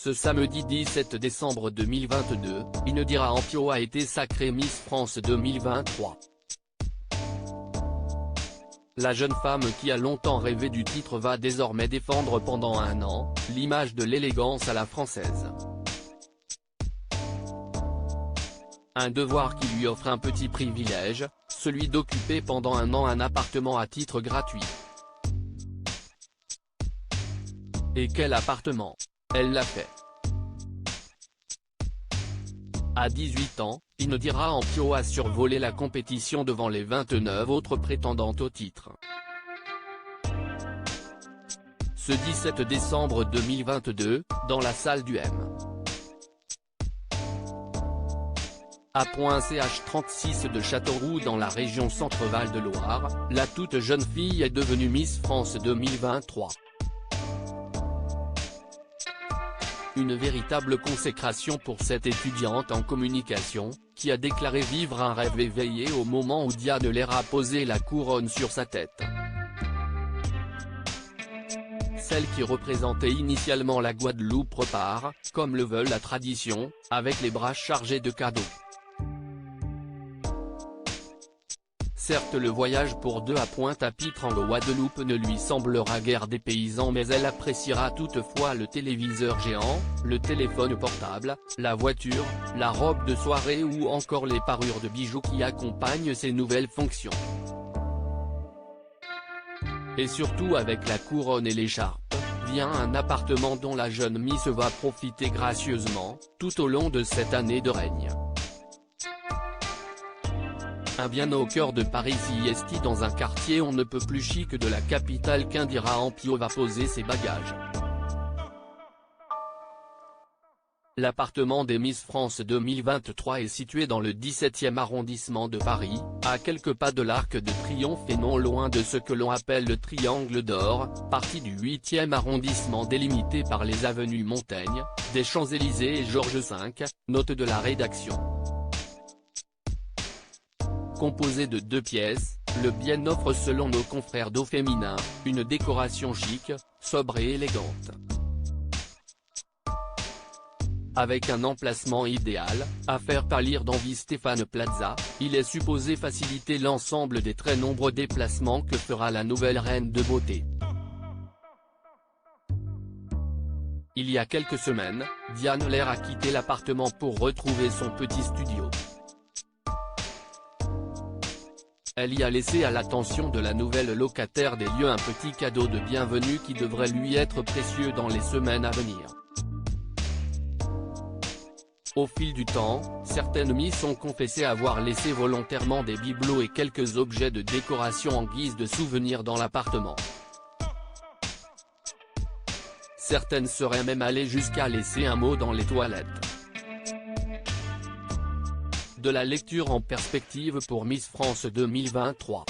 Ce samedi 17 décembre 2022, Indira Ampio a été sacrée Miss France 2023. La jeune femme qui a longtemps rêvé du titre va désormais défendre pendant un an, l'image de l'élégance à la française. Un devoir qui lui offre un petit privilège, celui d'occuper pendant un an un appartement à titre gratuit. Et quel appartement! Elle l'a fait. À 18 ans, Indira Ampio a survolé la compétition devant les 29 autres prétendantes au titre. Ce 17 décembre 2022, dans la salle du M. A.ch36 de Châteauroux dans la région Centre-Val de Loire, la toute jeune fille est devenue Miss France 2023. Une véritable consécration pour cette étudiante en communication, qui a déclaré vivre un rêve éveillé au moment où Diane Lair a posé la couronne sur sa tête. Celle qui représentait initialement la Guadeloupe repart, comme le veut la tradition, avec les bras chargés de cadeaux. Certes, le voyage pour deux à Pointe-à-Pitre en Guadeloupe ne lui semblera guère dépaysant, mais elle appréciera toutefois le téléviseur géant, le téléphone portable, la voiture, la robe de soirée ou encore les parures de bijoux qui accompagnent ces nouvelles fonctions. Et surtout avec la couronne et l'écharpe, vient un appartement dont la jeune Miss va profiter gracieusement, tout au long de cette année de règne. Un bien au cœur de Paris ici dans un quartier on ne peut plus chic de la capitale qu'Indira Ampio va poser ses bagages. L'appartement des Miss France 2023 est situé dans le 17e arrondissement de Paris, à quelques pas de l'Arc de Triomphe et non loin de ce que l'on appelle le Triangle d'Or, partie du 8e arrondissement délimité par les avenues Montaigne, des Champs-Élysées et Georges V, note de la rédaction. Composé de 2 pièces, le bien offre selon nos confrères d'Au Féminin, une décoration chic, sobre et élégante. Avec un emplacement idéal, à faire pâlir d'envie Stéphane Plaza, il est supposé faciliter l'ensemble des très nombreux déplacements que fera la nouvelle reine de beauté. Il y a quelques semaines, Diane Lair a quitté l'appartement pour retrouver son petit studio. Elle y a laissé à l'attention de la nouvelle locataire des lieux un petit cadeau de bienvenue qui devrait lui être précieux dans les semaines à venir. Au fil du temps, certaines Miss ont confessé avoir laissé volontairement des bibelots et quelques objets de décoration en guise de souvenir dans l'appartement. Certaines seraient même allées jusqu'à laisser un mot dans les toilettes. De la lecture en perspective pour Miss France 2023.